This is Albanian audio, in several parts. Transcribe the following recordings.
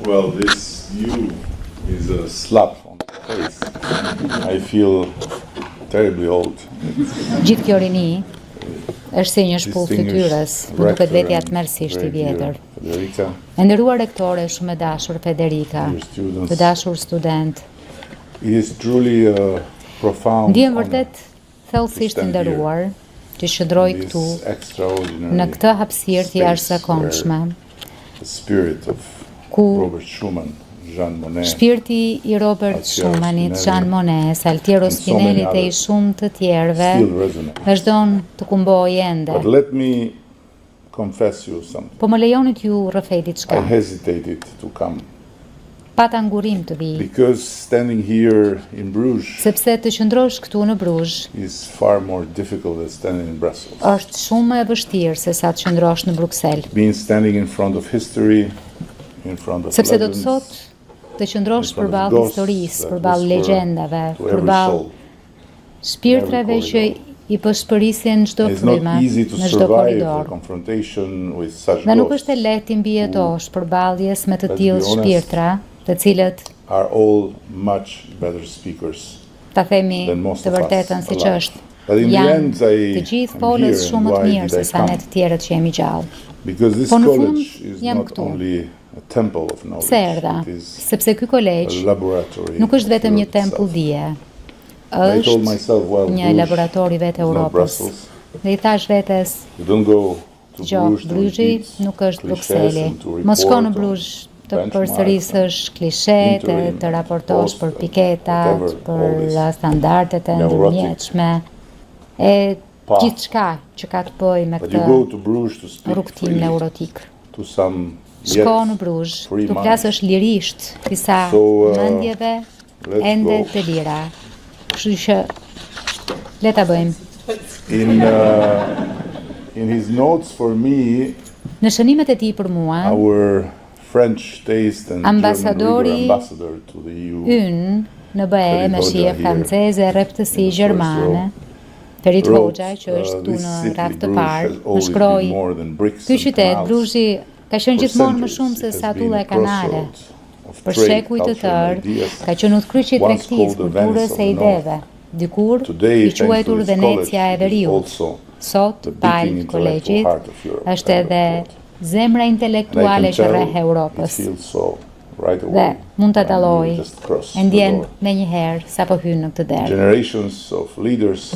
Well, this view is a slap on the face. I feel terribly old. Gjithë kjo rini është si një shpull fytyrës, më duket vetja tmerrsisht I vjetër. E nderuar rektore, shumë e dashur Federica, të dashur student. Ndjem vërtet thellësisht të nderuar që qëndroj këtu në këtë hapësirë të jashtëzakonshme, ku shpirti I Robert Schumannit, Jean Monnet, Altiero Spinelit e I shumë të tjerëve vazhdon të kumbojë ende. Po më lejonit ju rrëfej diçka. Pata ngurim të vi. Sepse të qëndrosh këtu në Bruzh është shumë më e vështirë se sa të qëndrosh në Bruksel. Sepse do të thotë të qëndrosh përballë historisë, përballë legjendave, përballë shpirtrave që I përshpërisin çdo frymë, në çdo korridor. Dhe nuk është e lehtë të mbijetosh përballjes me të tillë shpirtra, të cilët ta themi të vërtetën siç është. Janë të gjithë folës shumë më të mirë se sa ne të tjerët që jemi gjallë. Po në fund jam këtu. Pse erdha? Sepse ky kolegj nuk është vetëm një tempull dije, është një laborator I vetë Europës. Dhe I thash vetes, Bruzhi nuk është Brukseli. Mos shko në Bruzh të përsërisësh klishet, të raportosh për piketat, për standardet e ndërmjetshme, e gjithçka që ka të bëjë me këtë rrugtim neurotik. Shko në Bruzh, tu flasësh lirisht disa mendjeve ende të lira. Kështu që le ta bëjmë. Në shënimet e tij për mua, ambasadori ynë në BE me shije franceze, rreptësi gjermane, Ferit Hoxha, që është këtu në radhë të parë, më shkroi, ky qytet, Bruzhi, ka qenë gjithmonë më shumë se sa tulla e kanale. Për shekuj të tërë, ka qenë udhkryqi tregtisë, kulturës e ideve, dikur I quajtur Venecia e Veriut. Sot, palë kolegjit, është edhe zemra intelektuale që rreh Europës. Dhe mund ta dalloj, e ndjen menjëherë sa po hyn në këtë derë.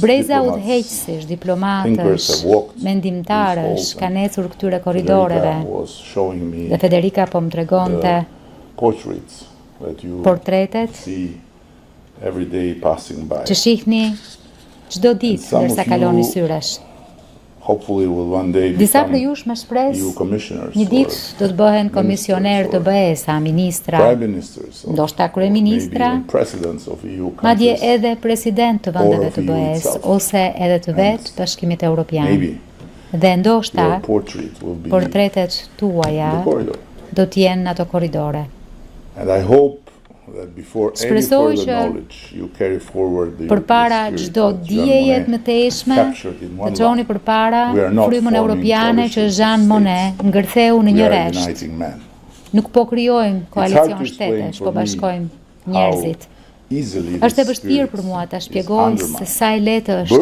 Breza udhëheqësish, diplomatësh, mendimtarësh kanë ecur këtyre korridoreve. Dhe Federica po më tregonte portretet që shihni çdo ditë ndërsa kaloni syresh. Disa prej jush me shpresë një ditë do të bëhen komisioner të BE-sa, ministra, ndoshta kryeministra, madje edhe president të vendeve të BE-s ose edhe të vetë Bashkimit Evropian. Dhe ndoshta portretet tuaja do të jenë në ato korridore. Shpresoj që përpara çdo dieje të mëtejshme të çoni përpara frymën europiane që Jean Monnet ngërtheu në një resht. Nuk po krijojmë koalicion shtetesh, po bashkojmë njerëzit. Është e vështirë për mua ta shpjegoj se sa e lehtë është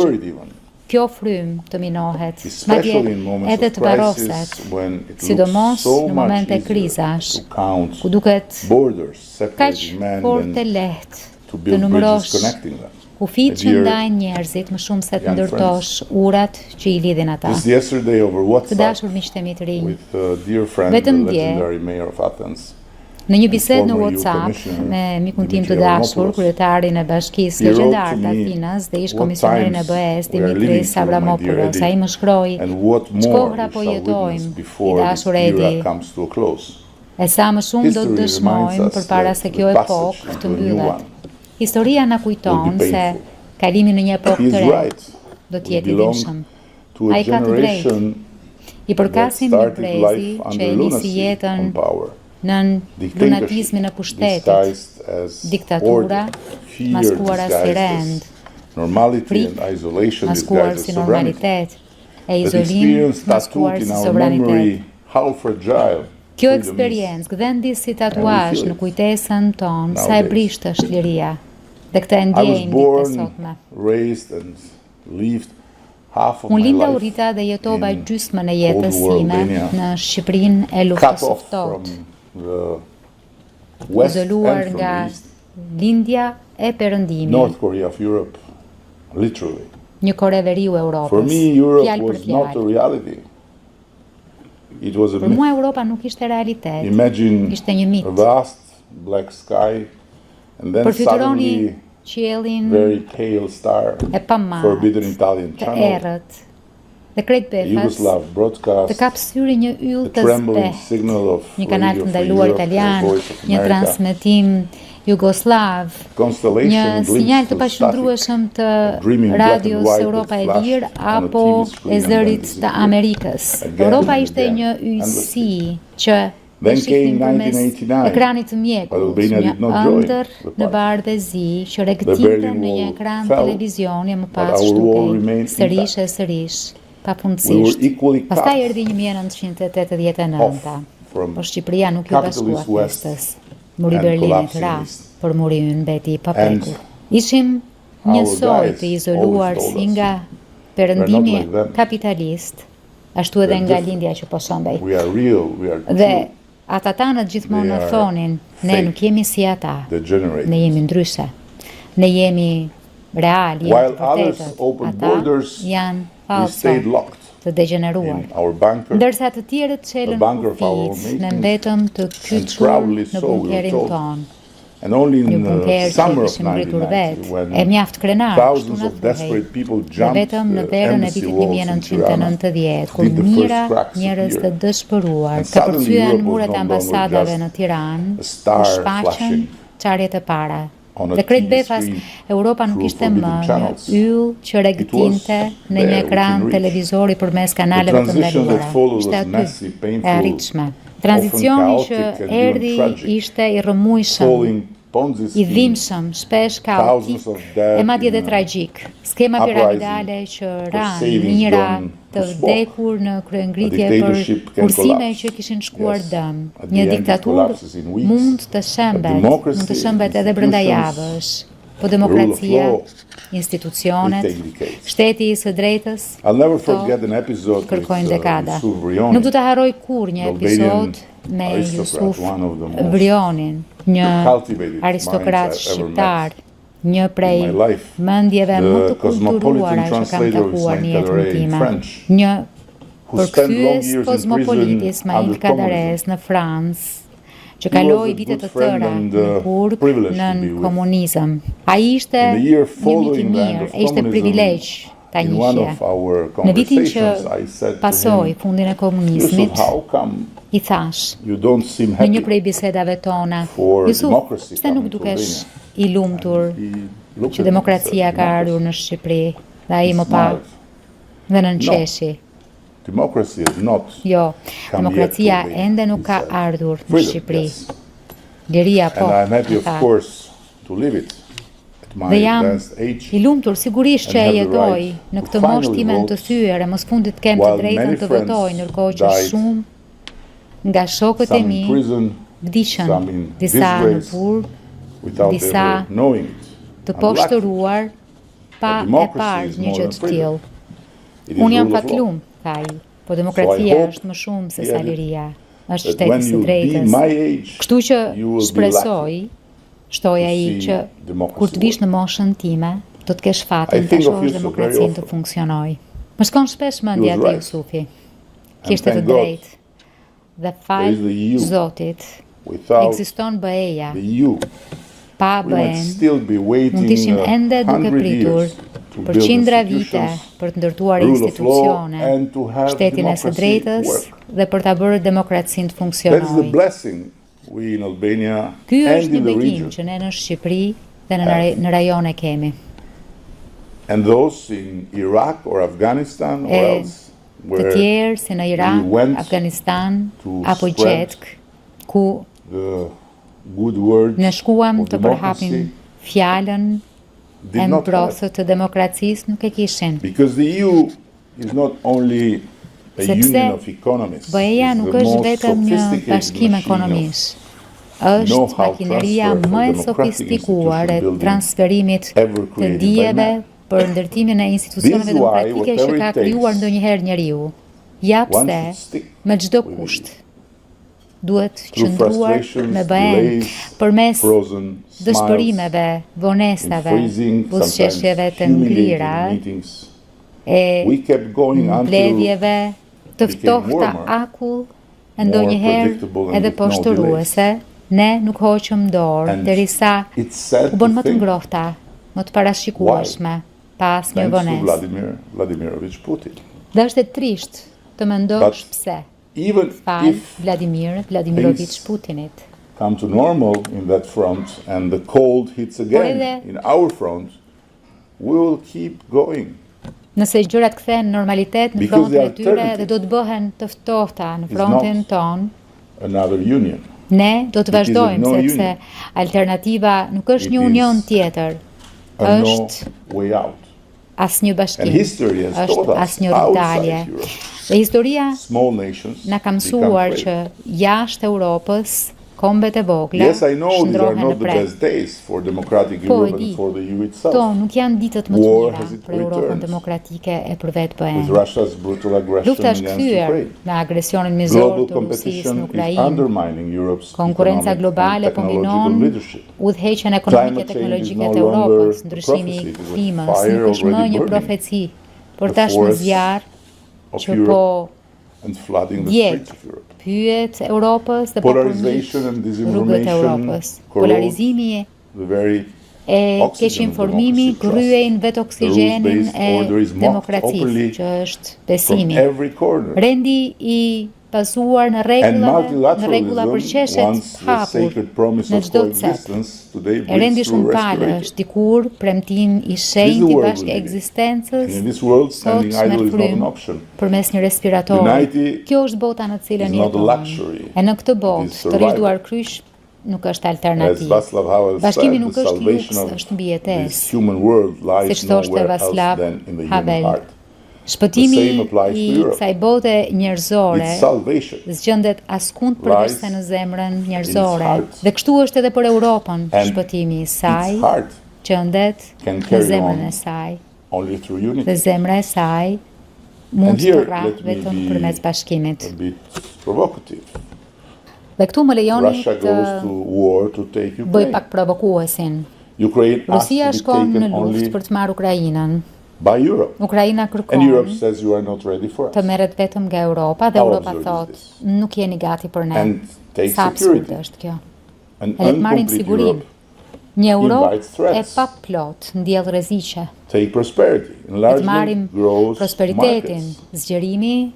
kjo frymë të minohet, madje edhe të varroset, sidomos në momente krizash, ku duket kaq fort e lehtë të numërosh kufit që ndajnë njerëzit më shumë se të ndërtosh urat që I lidhin ata. Të dashur miqtë mi të rinj, vetëm dje, në një bisedë në WhatsApp me mikun tim të dashur, kryetarin e Bashkisë Legjendar të Atinës dhe ish komisionerin e BE-s Dimitris Avramopoulos, ai më shkroi, ç'kohra po jetojmë, I dashur Edi, e sa më shumë do të dëshmojmë përpara se kjo epokë të mbyllet. Historia na kujton se kalimi në një epokë të re do të jetë I dhimshëm. Ai ka të drejtë. I përkasim një brezi që e nisi jetën nën lunatizmin e pushtetit, diktatura, maskuara si rend, frikë, maskuar si normalitet, e izolim, maskuar si sovranitet. Kjo eksperiencë gdhendi si tatuazh në kujtesën tonë sa e brisht është liria. Dhe këtë e ndjejmë ditët e sotme. Unë linda u rrita dhe jetova gjysmën e jetës sime në Shqipërinë e luftës së ftohtë, izoluar nga lindja e perëndimi. Një Kore veriu e Europës, fjalë për fjalë. Për mua Europa nuk ishte realitet, ishte një mit. Përfytyroni qiellin e pamartë, të errët, dhe krejt befas, të kap syri një yll të zbehtë, një kanal të ndaluar italian, një transmetim jugoslav, një sinjal të paqëndrueshëm të radios Europa e Lirë apo e zërit të Amerikës. Europa ishte një yjsi që e shihnim përmes ekranit të mjekut, një ëndër në bardhëzi që regëtinte në një ekran televizioni e më pas shtukej sërish e sërish, pafundësisht. Pastaj erdhi 1989, por Shqipëria nuk ju bashkua festës. Muri Berlinit ra, por muri ynë mbeti I paprekur. Ishim njësoj të izoluar si nga perëndimi kapitalist, ashtu edhe nga lindja që po shëndej. Dhe ata tanët gjithmonë në thonin, ne nuk jemi si ata, ne jemi ndryshe, ne jemi real, jemi të vërtetët, ata janë falso, të degeneruar. Ndërsa të tjerët çelën kufijtë, ne mbetëm të kyçur në bunkerin tonë. Një bunker që kishim ngritur vetë, e mjaft krenar, kështu na thuhej. Dhe vetëm në verën e vitit 1990, kur mijëra njerëz të dëshpëruar ka përthyen muret e ambasadave në Tiranë, u shfaqën çarjet e para. Dhe krejt befas, Europa nuk ishte më një yll që regëtinte në një ekran televizori përmes kanaleve të ndaluara. Ishte aty, e arritshme. Tranzicioni që erdhi ishte I rrëmujshëm, I dhimbshëm, shpesh kaotik e madje dhe tragjik. Skema piramidale që ranë mira të vdekur në kryengritje për kursime që kishin shkuar dëm. Një diktaturë mund të shembet edhe brenda javësh, po demokracia, institucionet, shteti I së drejtës, kërkojnë dekada. Nuk du të harroj kur një episod me Jusuf Vrionin, një aristokrat shqiptar, një prej mendjeve më të kulturuara që kam takuar në jetën time, një përkthyes kozmopolit Ismail Kadares në Francë, që kaloi vitet të tëra në burg nën komunizëm. Ai ishte një mit I mirë, ishte privilegj ta njihje. Në vitin që pasoi fundin e komunizmit, I thash, në një prej bisedave tona, Jusuf, pse nuk dukesh I lumtur që demokracia ka ardhur në Shqipëri, dhe ai më pa dhe nënqeshi. Jo, demokracia ende nuk ka ardhur në Shqipëri. Liria po, dhe jam I lumtur sigurisht që e jetoj në këtë moshë time të thyer e mos fundit kem të drejtën të votoj, ndërkohë që shumë nga shokët e mi vdiqën, disa në burg, disa të poshtëruar pa e parë një gjë të tillë. Unë jam fatlum, tha ai, po demokracia është më shumë se sa liria, është shteti I së drejtës. Kështu që shpresoj, shtoi ai, që kur të vish në moshën time, do të kesh fatin ta shohësh demokracinë të funksionojë. Më shkon shpesh mendja te Jusufi. Kishte të drejtë. Dhe fal Zotit, ekziston BE-ja. Pa BE-n, mund të ishim ende duke pritur për qindra vite për të ndërtuar institucione, shtetin e së drejtës dhe për ta bërë demokracinë të funksionojë. Ky është një bekim që ne në Shqipëri dhe në rajone kemi. Të tjerë si në Irak, Afganistan apo Gjetk, ku ne shkuam të përhapim fjalën e mbrosur të demokracisë, nuk e kishin. Sepse BE-ja nuk është vetëm një bashkim ekonomish, është makineria më e sofistikuar e transferimit të dijeve për ndërtimin e institucioneve demokratike që ka krijuar ndonjëherë njeriu. Ja pse, me çdo kusht, duhet qëndruar me BE-n përmes dëshpërimeve, vonesave, buzëqeshjeve të ngrira, e mbledhjeve të ftohta akull e ndonjëherë edhe poshtëruese, ne nuk hoqëm dorë derisa u bën më të ngrohta, më të parashikueshme pas një vonesë. Dhe është e trisht të mendosh pse. Fal Vladimir Vladimirovich Putinit. Come to normal in that front and the cold hits again in our front, we will keep going. Nëse gjërat kthehen në normalitet në frontin e tyre dhe do të bëhen të ftohta në frontin ton, ne do të vazhdojmë sepse alternativa nuk është një union tjetër, është asnjë bashkim, është asnjë rrugdalje. Dhe historia na ka mësuar që jashtë Europës kombet e vogla shndrohen në prej. Po e di, to nuk janë ditët më të mira për Europën demokratike e për vetë BE-n. Lufta është kthyer me agresionin mizor të Rusisë në Ukrainë. Konkurenca globale kombinon udhëheqjen ekonomike e teknologjike të Europës, ndryshimi i klimës, nuk është më një profeci, por tashmë zjarr që po djeg pyet Europës dhe po përmbyt rrugët e Europës. Polarizimi e keqinformimi kryejnë vetë oksigjenin e demokracisë, që është besimi. Rendi i pasuar në rregulla për qeshet hapur në çdo cep. E rendi shumë palë është dikur premtim i shenjtë i bashkë ekzistencës, sot merr frymë përmes një respiratori. Kjo është bota në cilën jetojmë. E në këtë botë, të rishduar kryq nuk është alternativë. Bashkimi nuk është luks, është mbijetesë. Siç thoshte Václav Havel. Shpëtimi i kësaj bote njerëzore zgjendet askund përveç se në zemrën njerëzore. Dhe kështu është edhe për Europën, shpëtimi i saj gjendet në zemrën e saj. Dhe zemra e saj mund të rrahë vetëm përmes bashkimit. Dhe këtu më lejoni të bëj pak provokuesin. Rusia shkon në luftë për të marrë Ukrainën. Ukraina kërkon të merret vetëm nga Europa dhe Europa thot, nuk jeni gati për ne. Sa absurd është kjo. E le të marrim sigurinë. Një Europë e paplot ndjell rreziqe. Le të marrim prosperitetin, zgjerimi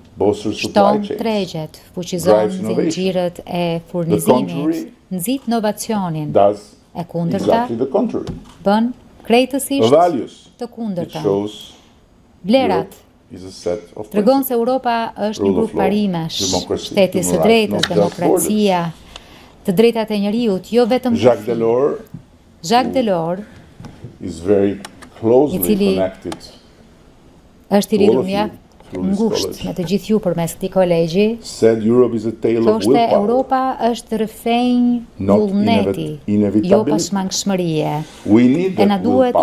shton tregjet, fuqizon zinxhirët e furnizimit, nxit inovacionin. E kundërta bën krejtësisht të kundërtën. Vlerat tregon se Europa është një grup parimesh, shteti së drejtës, demokracia, të drejtat e njeriut, jo vetëm Jacques Delors, i cili është i lidhur mjaft ngushtë me të gjithë ju përmes këtij kolegji, thoshte Europa është rrëfenj vullneti, jo pashmangshmërie. E na duhet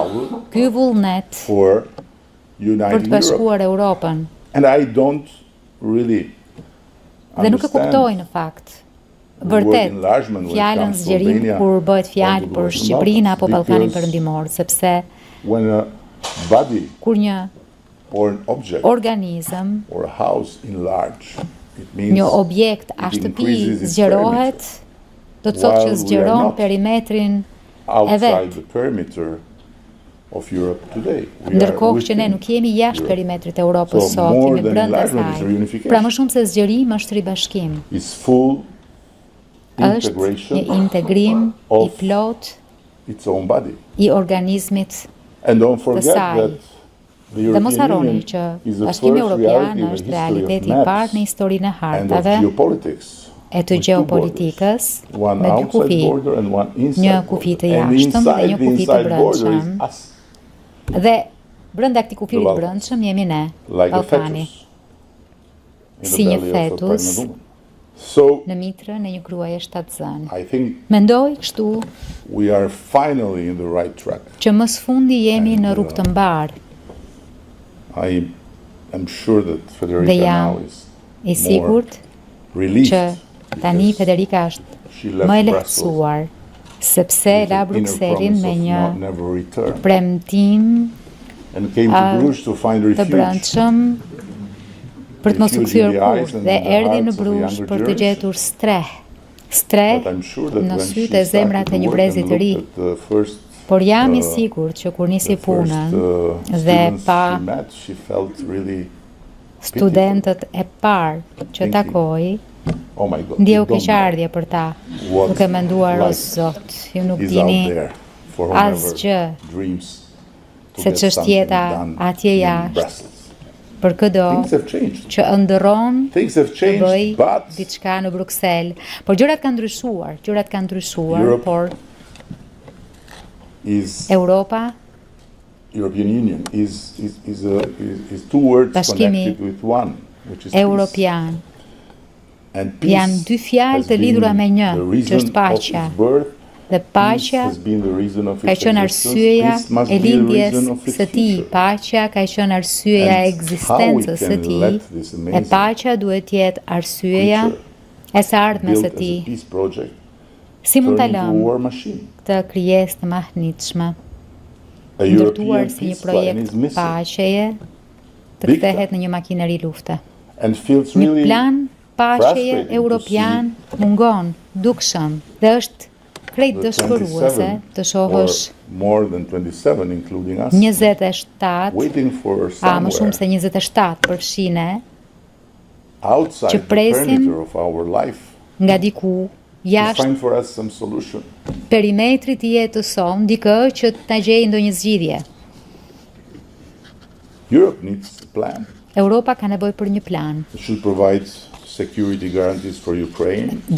ky vullnet për të bashkuar Europën. Dhe nuk e kuptoj në fakt. Vërtet, fjalën zgjerim kur bëhet fjalë për Shqipërinë apo Ballkanin Perëndimor, sepse kur një organizëm, një objekt a shtëpi zgjerohet, do të thotë që zgjeron perimetrin e vet. Ndërkohë që ne nuk jemi jashtë perimetrit e Europës sot, jemi brenda saj. Pra më shumë se zgjerim është ribashkim. Është një integrim i plot i organizmit të saj. Dhe mos harroni që Bashkimi Evropian është realiteti i parë në historinë e hartave e të gjeopolitikës, me dy kufi, një kufi të jashtëm dhe një kufi të brendshëm. Dhe brenda këtij kufirit të brendshëm jemi ne, Ballkani. si një fetus në mitrën e një gruaje shtatzënë. Mendoj kështu që më së fundi jemi në rrugë të mbarë. Dhe jam i sigurt që tani Federica është më e lehtësuar, sepse la Bruxellin me një premtim të brendshëm për të mos u kthyer kurrë, dhe erdhi në Bruzh për të gjetur streh në sytë e zemrat e një brezi të ri. Por jam i sigurt që kur nisi punën dhe pa studentët e parë që takoi, ndjeu keqardhje për ta, duke menduar, o Zot, ju nuk dini asgjë se çështjeta atje jashtë për këdo që ëndërron të bëj diçka në Bruksel. Por gjërat kanë ndryshuar, por Europa, Bashkimi Evropian, janë dy fjalë të lidhura me një, që është paqja. Dhe paqja ka qenë arsyeja e lindjes së tij, paqja ka qenë arsyeja e ekzistencës së tij, e paqja duhet jetë arsyeja e së ardhmes së tij. Si mund ta lëmë këtë krijesë të mahnitshme, ndërtuar si një projekt paqeje, të kthehet në një makineri lufte? Një plan paqeje europian mungon, dukshëm, dhe është krejt dëshpëruese të shohësh 27, më shumë se 27 përfshine, që presin nga diku jashtë perimetrit të jetës sonë dikë që ta gjejë ndonjë zgjidhje. Europa ka nevojë për një plan.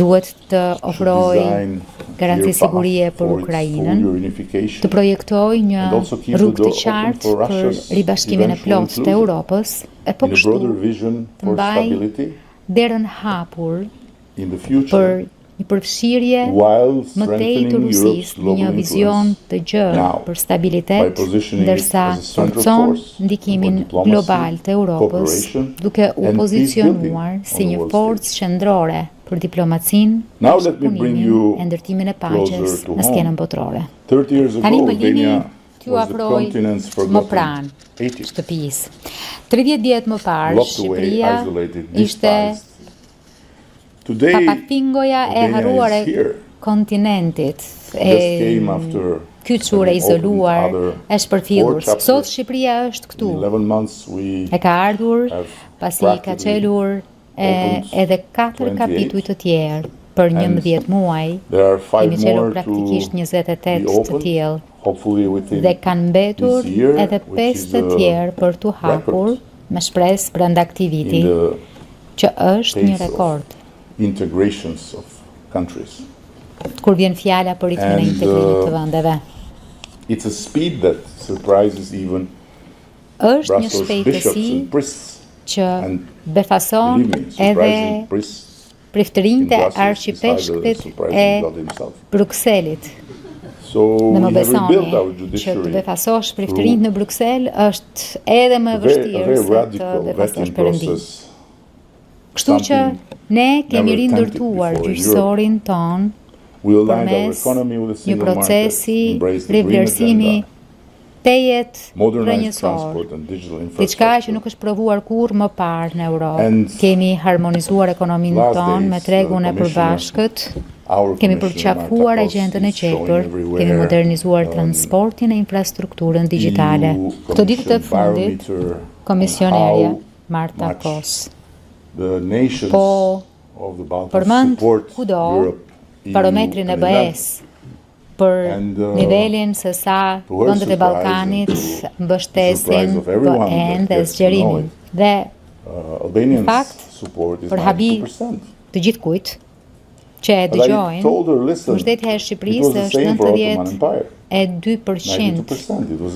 Duhet të ofrojë garanci sigurie për Ukrainën, të projektojë një rrugë të qartë për ribashkimin e plotë të Europës, e po kështu të mbajë derën hapur për një përfshirje më tej të Rusisë në një vizion të gjerë për stabilitet, ndërsa forcon ndikimin global të Europës, duke u pozicionuar si një forcë qendrore për diplomacinë, bashkëpunimin e ndërtimin e paqes në skenën botërore. Tani më lini t'ju afroj më pranë shtëpisë. 30 vjet më parë, Shqipëria ishte papafingoja e harruar e kontinentit, e kyçur e izoluar, e shpërfillur. Sot Shqipëria është këtu. E ka ardhur pasi ka çelur edhe 4 kapituj të tjerë për 11 muaj. Kemi çelur praktikisht 28 të tillë dhe kanë mbetur edhe 5 të tjerë për t'u hapur me shpresë brenda këtij viti, që është një rekord. Kur vjen fjala për ritmin e integrimit të vendeve. Është një shpejtësi që befason edhe priftërinjtë e arshipeshkët e Brukselit. Dhe më besoni që të befasosh priftërinjtë në Bruksel është edhe më vështirë se të befasosh Perëndin. Kështu që ne kemi rindërtuar gjyqësorin ton përmes një procesi rivlerësimi tejet rrënjësor, diçka që nuk është provuar kurrë më parë në Europë. Kemi harmonizuar ekonominë tonë me tregun e përbashkët, kemi përqafuar agjendën e qepur, kemi modernizuar transportin e infrastrukturën digjitale. Këto ditë të fundit, komisionerja Marta Kos po përmend kudo barometrin e BE-s për nivelin se sa vendet e Ballkanit mbështesin BE-n dhe zgjerimin. Dhe në fakt, për habi të gjithkujt që e dëgjojnë, mbështetja e Shqipërisë është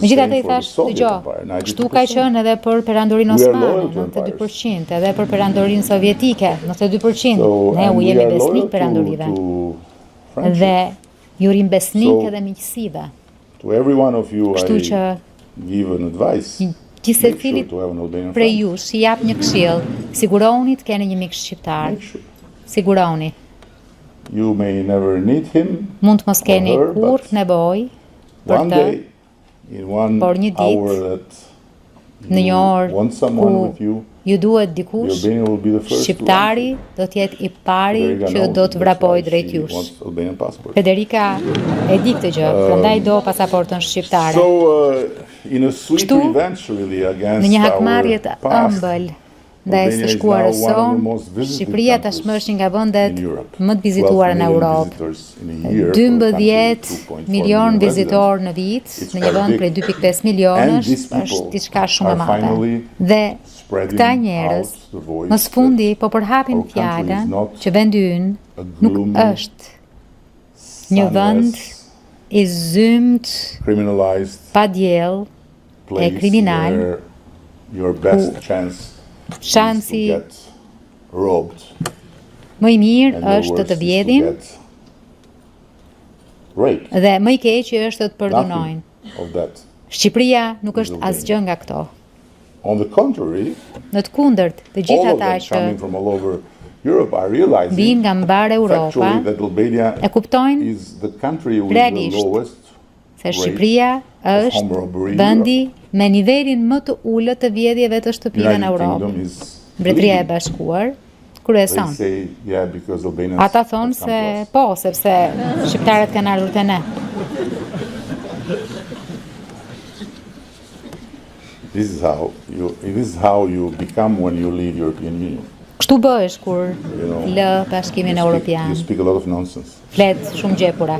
Megjithatë i thash, dëgjoj, kështu ka qenë edhe për perandorinë osmane, 92%, edhe për perandorinë sovjetike, 92%. Ne u jemi besnik perandorive. Dhe ju rim besnik edhe miqësive. Kështu që gjithsecilit prej jush i jap një këshill, siguroni të keni një mik shqiptar. Siguroni. Mund të mos keni kurrë nevojë për të, por një ditë, në një orë ku ju duhet dikush, shqiptari do t'jetë i pari që do të vrapoj drejt jush. Federica e di këtë gjë, prandaj do pasaportën shqiptare. Kështu, në një hakmarrje të ëmbël ndaj së shkuarës sonë, Shqipëria tashmë është një nga vendet më të vizituara në Europë. 12 milion vizitorë në vit, në një vend prej 2.5 milionësh, është diçka shumë e madhe. Dhe këta njerëz, më së fundi, po përhapin fjalën që vendi ynë nuk është një vend i zymt, pa diell, e kriminal, ku shansi më i mirë është të vjedhin dhe më i keqi është të përdunojnë. Shqipëria nuk është asgjë nga këto. Në të kundërt, të gjithë ata që vinë nga mbar Europa e kuptojnë realisht se Shqipëria është vendi me nivelin më të ulët të vjedhjeve të shtëpive në Europë. Mbretëria e Bashkuar kryeson. Ata thonë se po, sepse shqiptarët kanë ardhur te ne. This is how you become when you leave European Union. Kështu bëhesh kur lë Bashkimin Evropian. You speak a lot of nonsense. Flet shumë gjepura.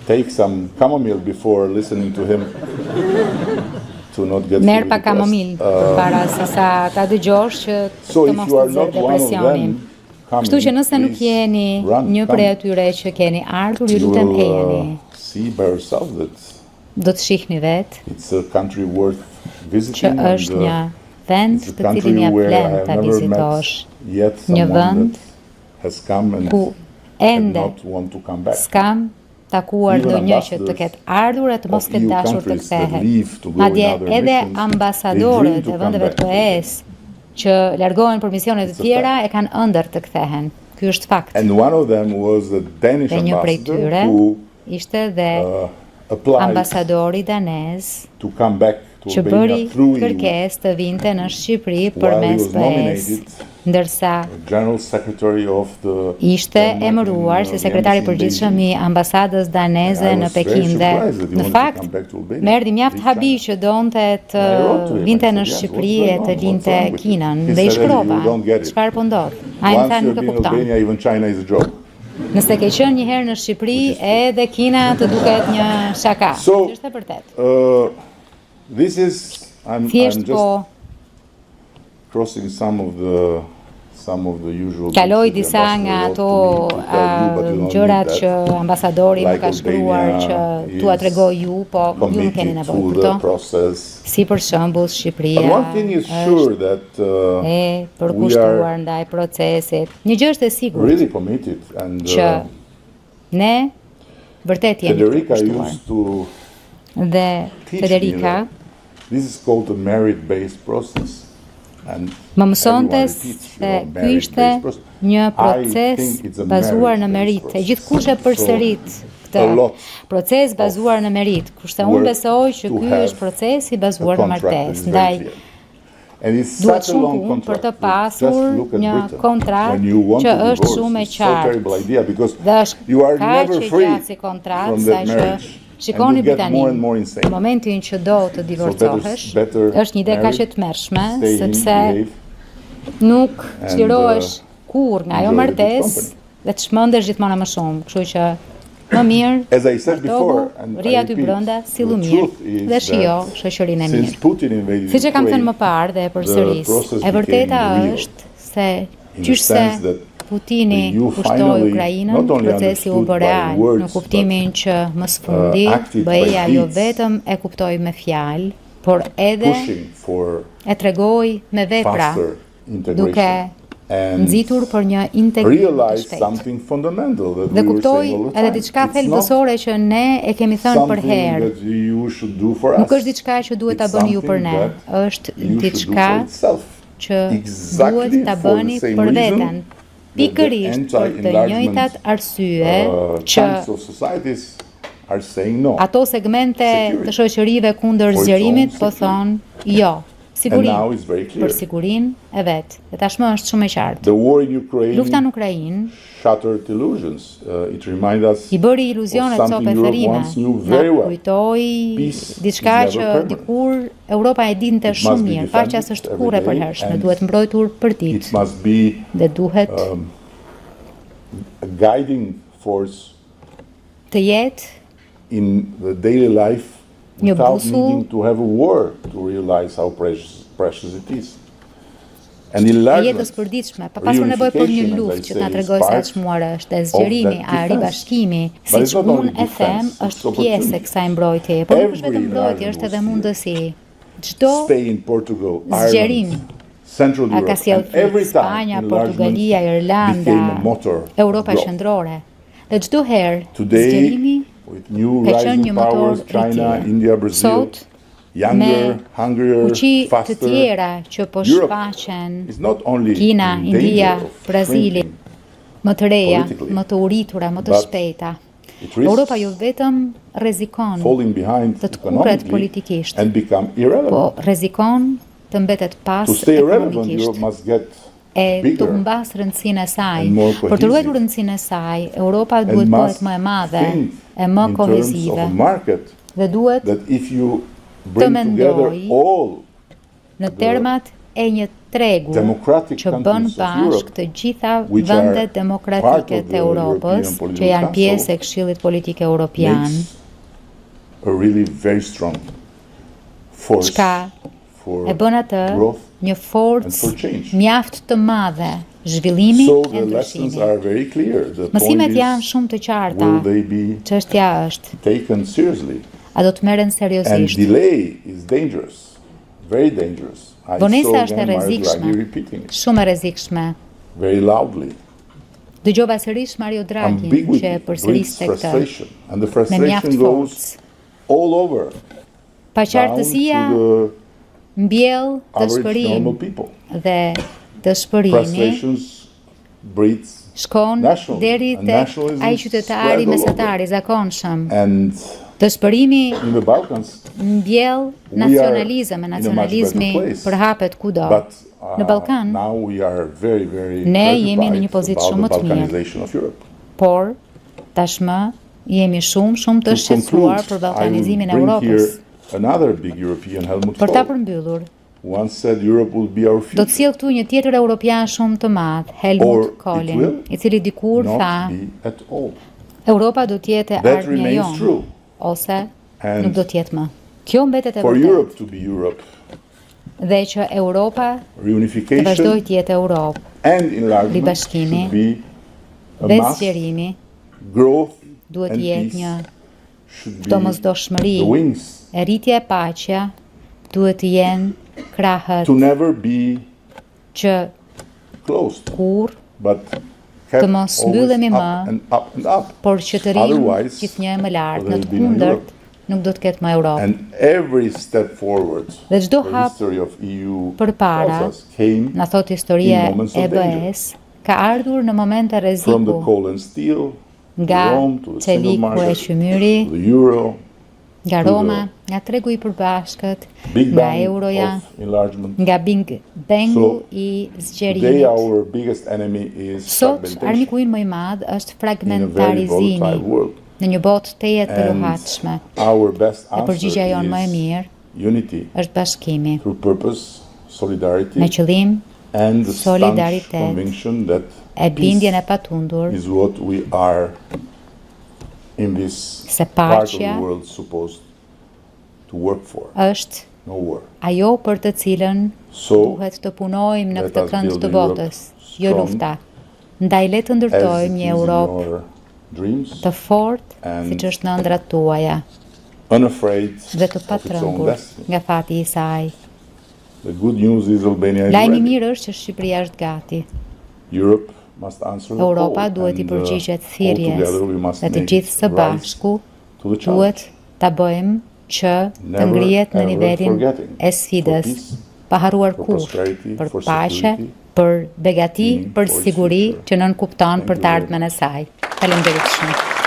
Take some chamomile before listening to him to not get merr pa kamomil para se sa ta dëgjosh që të mos të zërë depresionin. Kështu që nëse nuk jeni një prej atyre që keni ardhur, ju lutem ejeni. Do të shihni vetë që është një vend të cilin ja vlen ta vizitosh. Një vend ku ende s'kam takuar ndonjë që të ketë ardhur e të mos ketë dashur të kthehet. Madje edhe ambasadorët e vendeve të EE-s që largohen për misione të tjera e kanë ëndër të kthehen. Ky është fakt. Dhe një prej tyre ishte dhe ambasadori danez që bëri kërkesë të vinte në Shqipëri përmes PS, ndërsa ishte emëruar si sekretari përgjithshëm i ambasadës daneze në Pekin dhe në fakt më erdhi mjaft habi që donte të vinte në Shqipëri e të linte Kinën dhe i shkrova çfarë po ndodh. Ai më tha nuk e kupton. Nëse ke qenë një herë në Shqipëri, edhe Kina të duket një shaka. Është e vërtet. Thjesht po kaloj disa nga ato gjërat që ambasadori më ka shkruar që tua tregoj ju, po ju nuk keni nevojë për to. Si për shembull Shqipëria është e përkushtuar ndaj procesit. Një gjë është e sigurt që ne vërtet jemi të përkushtuar. Dhe Federica më mësonte se ky ishte një proces bazuar në merit. E gjithkush e përserit këtë proces bazuar në merit, kurse unë besoj që ky është procesi bazuar në martesë. Ndaj duhet shumë punë për të pasur një kontratë që është shumë e qartë. Dhe është kaq e gjatë si kontratë sa që shikoni Britaninë, në momentin që do të divorcohesh, është një ide kaq e tmerrshme, sepse nuk çlirohesh kurrë nga ajo martesë dhe të shmendesh gjithmonë më shumë. Kështu që më mirë, ri aty brenda, sillu mirë dhe shijo shoqërinë e mirë. Siç e kam thënë më parë dhe e përsëris, e vërteta është se Qyshse Putini kushtoi Ukrainën, procesi u bë real, në kuptimin që më së fundi BE-ja jo vetëm e kuptoi me fjalë, por edhe e tregoi me vepra, duke nxitur për një integrim të shpejtë. Dhe kuptoi edhe diçka thelbësore që ne e kemi thënë për herë. Nuk është diçka që duhet ta bëni ju për ne, është diçka që duhet ta bëni për veten. Pikërisht për të njëjtat arsye që ato segmente të shoqërive kundër zgjerimit po thonë jo. Për sigurinë e vet. Dhe tashmë është shumë e qartë. Lufta në Ukrainë i bëri iluzionet cope therrime. Na kujtoi diçka që dikur Europa e dinte shumë mirë. Paqja s'është kurrë e përhershme, duhet mbrojtur për ditë. Dhe duhet të jetë një busull e jetës përditshme, pa pasur nevojë për një luftë që na tregoj se çmuar është, e zgjerimi, a ribashkimi, siç unë e them, është pjesë e kësaj mbrojtjeje, por nuk është vetëm mbrojtje, është edhe mundësi. Çdo zgjerim ka sjellë Spanja, Portugalia, Irlanda, Europa Qendrore. Dhe çdo herë zgjerimi ka qenë një motor rritje. Sot, me fuqi të tjera që po shfaqen Kina, India, Brazili, më të reja, më të uritura, më të shpejta. Europa jo vetëm rrezikon të kurret politikisht, po rrezikon të mbetet pas ekonomikisht. E të humbas rëndësinë e saj. Për të ruajtur rëndësinë e saj, Europa duhet bëhet më e madhe, e më kohezive, dhe duhet të mendoj në termat e një tregu që bën bashk të gjitha vendet demokratike të Europës, që janë pjesë e Këshillit Politik Evropian, çka e bën atë një forcë mjaft të madhe zhvillimi e ndryshimit. Mësimet janë shumë të qarta. Çështja është, a do të merren seriozisht? Vonesa është e rrezikshme, shumë e rrezikshme. Dëgjova sërish Mario Draghi që e përsëriste këtë me mjaft forcë. Paqartësia mbjell dëshpërim dhe dëshpërimi shkon deri tek ai qytetari mesatari zakonshëm. Dëshpërimi mbjell nacionalizëm, e nacionalizmi përhapet kudo. Në Ballkan, ne jemi në një pozitë shumë më të mirë, por tashmë jemi shumë të shqetësuar për ballkanizimin e Europës. Për ta përmbyllur, do të sjell këtu një tjetër europian shumë të madh, Helmut Kohlin, i cili dikur tha: Europa do të jetë ardhmja jonë, ose nuk do të jetë më. Kjo mbetet e vërtetë. Dhe që Europa të vazhdojë të jetë Europë, ribashkimi dhe zgjerimi duhet të jetë një domosdoshmëri. E rritja e paqja duhet të jenë krahët që kur të mos mbyllemi më, por që të rrimë gjithnjë më lart. Në të kundërt, nuk do të ketë më Europë. Dhe çdo hap përpara, na thot historia e BE-s, ka ardhur në momente rreziku, nga çeliku e qymyri, nga Roma, nga tregu i përbashkët, nga euroja, nga Big Bangu i zgjerimit. Sot, armiku ynë më i madh është fragmentarizimi në një botë tejet të luhatshme. E përgjigjja jonë më e mirë është bashkimi, me qëllim, solidaritet, e bindjen e patundur se paqja është ajo për të cilën duhet të punojmë në këtë kënd të botës. jo lufta. Ndaj le të ndërtojmë një Europë të fortë, siç është në ëndrat tuaja, dhe të patrëngur nga fati i saj. Lajmi i mirë është që Shqipëria është gati. Europa duhet i përgjigjet thirrjes dhe të gjithë së bashku duhet ta bëjmë që të ngrihet në nivelin e sfidës, pa harruar kurrë për paqe, për begati, për siguri që nën kupton për të ardhmen e saj. Faleminderit shumë.